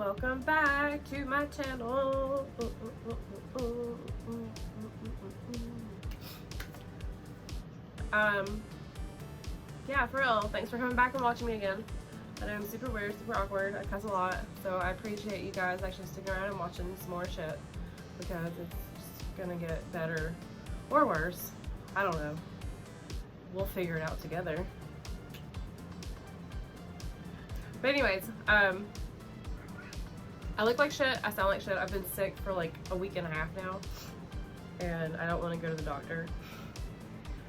Welcome back to my channel. Yeah, for real, thanks for coming back and watching me again. I know I'm super weird, super awkward, I cuss a lot, so I appreciate you guys actually sticking around and watching some more shit, because it's just gonna get better or worse. I don't know. We'll figure it out together. But anyways, I look like shit, I sound like shit. I've been sick for like a week and a half now, and I don't want to go to the doctor.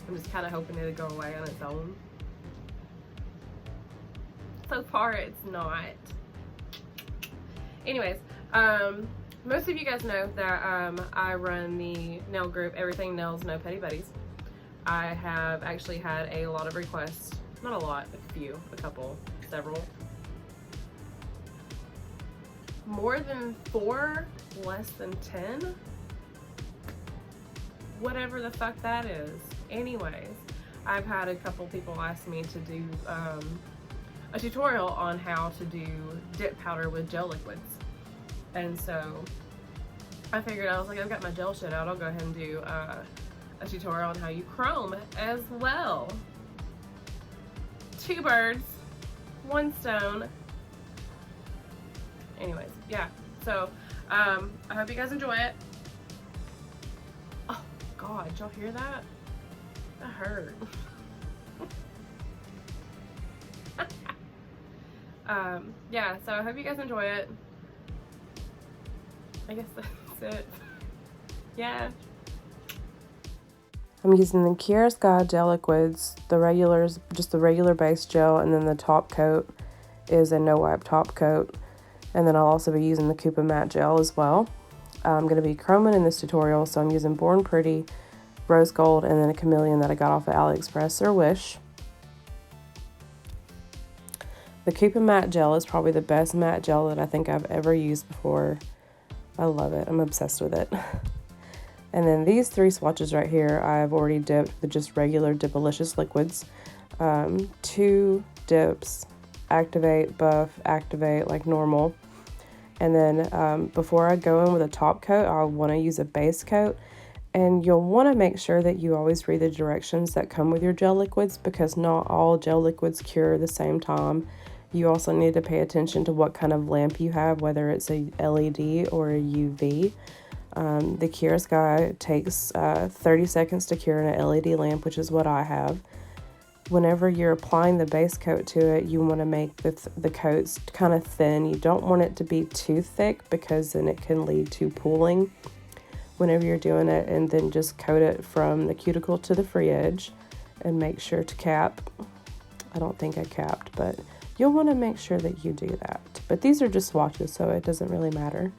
I'm just kind of hoping it'll go away on its own. So far, it's not. Anyways, most of you guys know that I run the nail group, Everything Nails, No Petty Buddies. I have actually had a lot of requests. Not a lot, a few, a couple, several. More than 4, less than 10. Whatever the fuck that is. Anyways, I've had a couple people ask me to do a tutorial on how to do dip powder with gel liquids. And so I figured, I was like, I've got my gel shit out, I'll go ahead and do a tutorial on how you chrome as well. 2 birds, 1 stone. Anyways, yeah, so I hope you guys enjoy it. Oh god, did y'all hear that? That hurt. Yeah, so I hope you guys enjoy it. I guess that's it. Yeah. I'm using the Kiara Sky gel liquids. The regulars, just the regular base gel, and then the top coat is a no wipe top coat. And then I'll also be using the Koopa Matte Gel as well. I'm going to be chroming in this tutorial, so I'm using Born Pretty, Rose Gold, and then a Chameleon that I got off of AliExpress or Wish. The Koopa Matte Gel is probably the best matte gel that I think I've ever used before. I love it. I'm obsessed with it. And then these 3 swatches right here, I've already dipped with just regular Dipalicious liquids. 2 dips, activate, buff, activate like normal. And then before I go in with a top coat, I want to use a base coat. And you'll want to make sure that you always read the directions that come with your gel liquids, because not all gel liquids cure the same time. You also need to pay attention to what kind of lamp you have, whether it's a LED or a UV. The Kiara Sky takes 30 seconds to cure in an LED lamp, which is what I have. Whenever you're applying the base coat to it, you want to make the coats kind of thin. You don't want it to be too thick, because then it can lead to pooling whenever you're doing it. And then just coat it from the cuticle to the free edge and make sure to cap. I don't think I capped, but you'll want to make sure that you do that. But these are just swatches, so it doesn't really matter.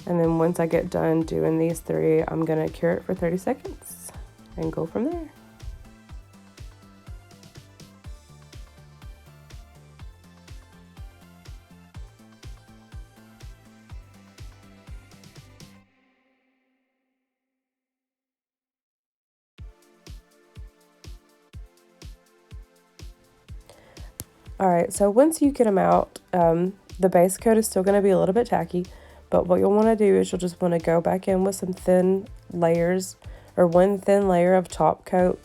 And then once I get done doing these 3, I'm going to cure it for 30 seconds and go from there. Alright, so once you get them out, the base coat is still going to be a little bit tacky, but what you'll want to do is you'll just want to go back in with some thin layers, or 1 thin layer of top coat.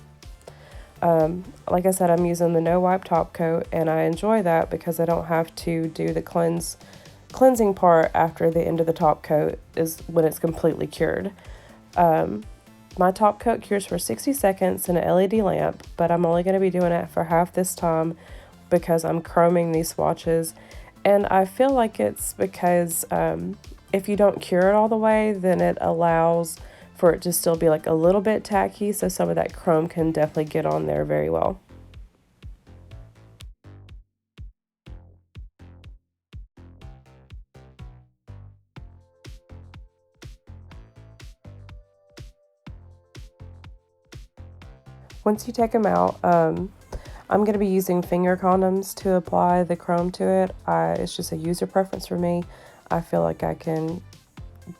Like I said, I'm using the no wipe top coat, and I enjoy that because I don't have to do the cleansing part after the end of the top coat is when it's completely cured. My top coat cures for 60 seconds in an LED lamp, but I'm only going to be doing it for half this time because I'm chroming these swatches. And I feel like it's because if you don't cure it all the way, then it allows for it to still be like a little bit tacky, so some of that chrome can definitely get on there very well. Once you take them out, I'm going to be using finger condoms to apply the chrome to it. It's just a user preference for me. I feel like I can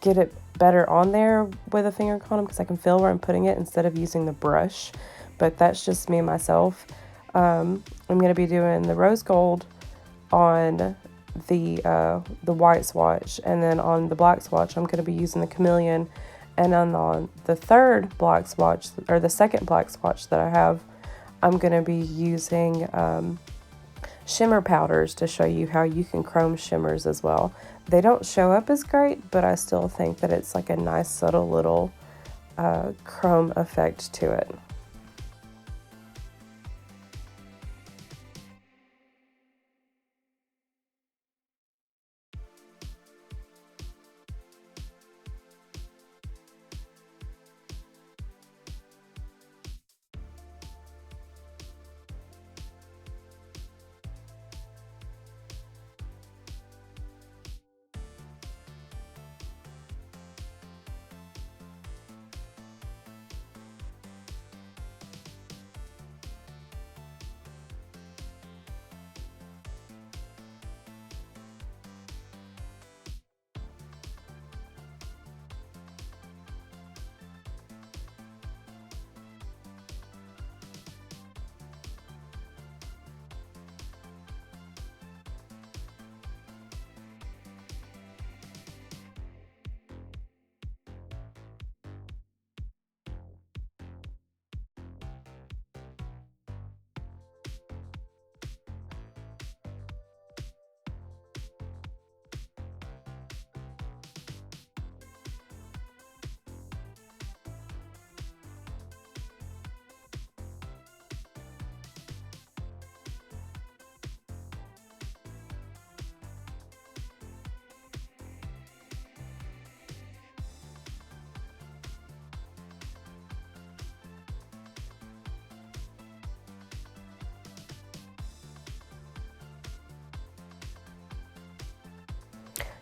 get it better on there with a finger condom because I can feel where I'm putting it instead of using the brush. But that's just me and myself. I'm going to be doing the rose gold on the white swatch, and then on the black swatch I'm going to be using the Chameleon, and on the third black swatch, or the second black swatch that I have, I'm going to be using shimmer powders to show you how you can chrome shimmers as well. They don't show up as great, but I still think that it's like a nice subtle little chrome effect to it.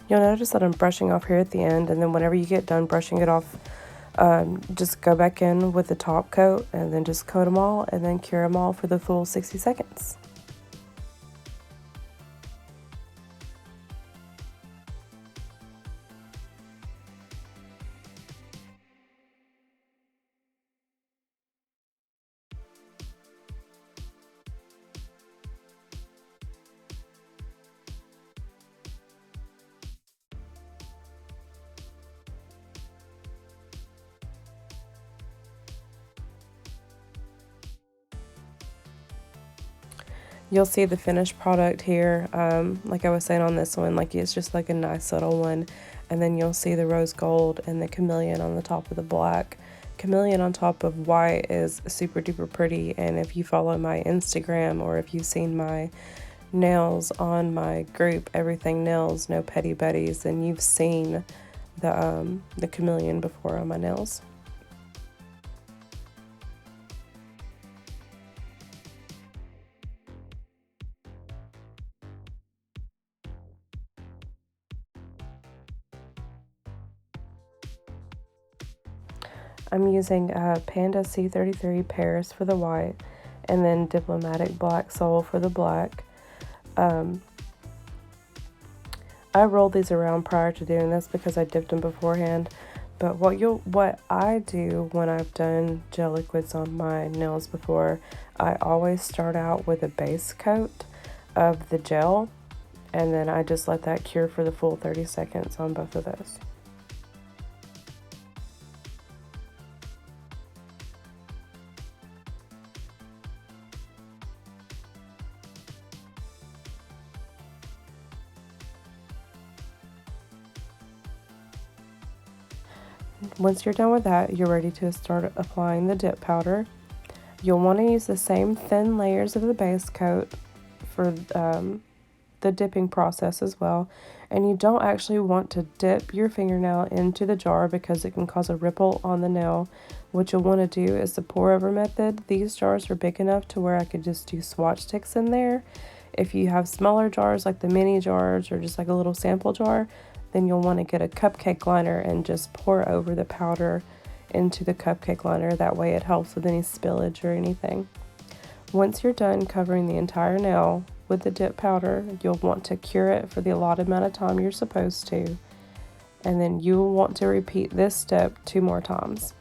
You'll notice that I'm brushing off here at the end, and then whenever you get done brushing it off, just go back in with the top coat and then just coat them all and then cure them all for the full 60 seconds. You'll see the finished product here, like I was saying on this one, like it's just like a nice subtle one. And then you'll see the rose gold and the Chameleon on the top of the black. Chameleon on top of white is super duper pretty, and if you follow my Instagram or if you've seen my nails on my group, Everything Nails, No Petty Betties, then you've seen the Chameleon before on my nails. I'm using Panda C33 Paris for the white, and then Diplomatic Black Soul for the black. I rolled these around prior to doing this because I dipped them beforehand. But what I do when I've done gel liquids on my nails before, I always start out with a base coat of the gel, and then I just let that cure for the full 30 seconds on both of those. Once you're done with that, you're ready to start applying the dip powder. You'll want to use the same thin layers of the base coat for the dipping process as well. And you don't actually want to dip your fingernail into the jar because it can cause a ripple on the nail. What you'll want to do is the pour over method. These jars are big enough to where I could just do swatch sticks in there. If you have smaller jars like the mini jars or just like a little sample jar, then you'll want to get a cupcake liner and just pour over the powder into the cupcake liner. That way it helps with any spillage or anything. Once you're done covering the entire nail with the dip powder, you'll want to cure it for the allotted amount of time you're supposed to, and then you will want to repeat this step 2 more times.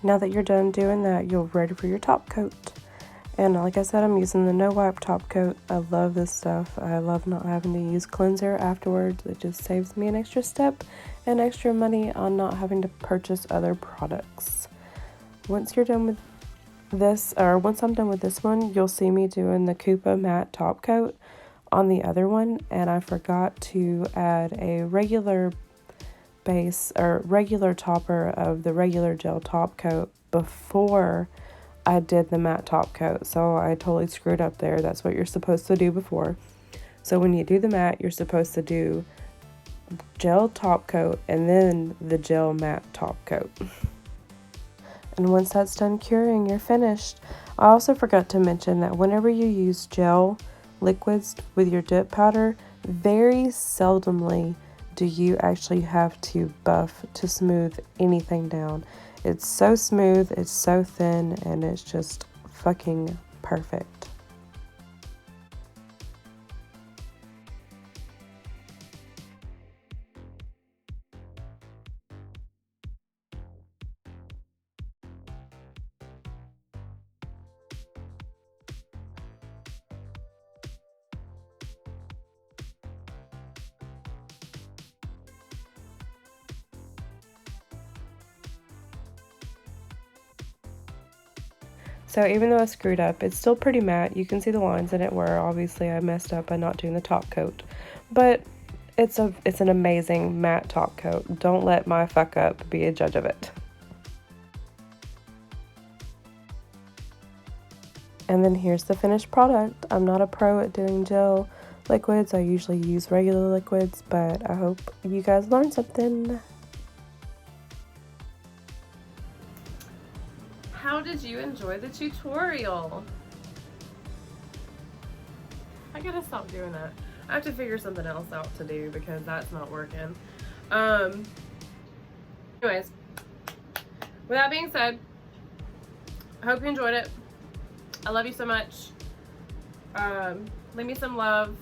now that you're done doing that, you're ready for your top coat. And like I said, I'm using the no wipe top coat. I love this stuff. I love not having to use cleanser afterwards. It just saves me an extra step and extra money on not having to purchase other products. Once you're done with this, or once I'm done with this one, you'll see me doing the Koopa matte top coat on the other one, and I forgot to add a regular base or regular topper of the regular gel top coat before I did the matte top coat. So I totally screwed up there. That's what you're supposed to do before. So when you do the matte, you're supposed to do gel top coat and then the gel matte top coat. And once that's done curing, you're finished. I also forgot to mention that whenever you use gel liquids with your dip powder, very seldomly do you actually have to buff to smooth anything down. It's so smooth, it's so thin, and it's just fucking perfect. So even though I screwed up, it's still pretty matte. You can see the lines in it where obviously I messed up by not doing the top coat. But it's an amazing matte top coat. Don't let my fuck up be a judge of it. And then here's the finished product. I'm not a pro at doing gel liquids. I usually use regular liquids, but I hope you guys learned something. How did you enjoy the tutorial? I gotta stop doing that. I have to figure something else out to do because that's not working. Anyways, with that being said, I hope you enjoyed it. I love you so much. Leave me some love.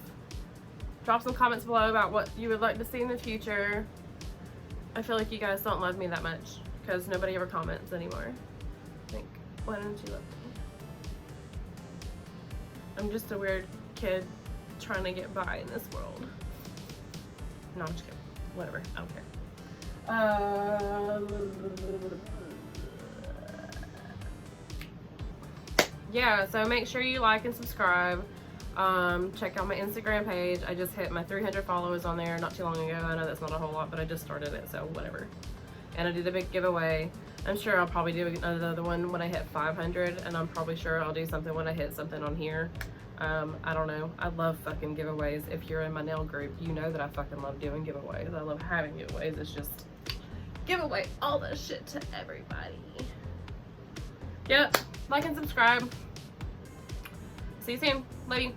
Drop some comments below about what you would like to see in the future. I feel like you guys don't love me that much because nobody ever comments anymore. Why don't you love me? I'm just a weird kid trying to get by in this world. No, I'm just kidding. Whatever. I don't care. Yeah, so make sure you like and subscribe. Check out my Instagram page. I just hit my 300 followers on there not too long ago. I know that's not a whole lot, but I just started it, so whatever. And I did a big giveaway. I'm sure I'll probably do another one when I hit 500, and I'm probably sure I'll do something when I hit something on here. I don't know. I love fucking giveaways. If you're in my nail group, you know that I fucking love doing giveaways. I love having giveaways. It's just give away all this shit to everybody. Yep. Like and subscribe. See you soon. Love you.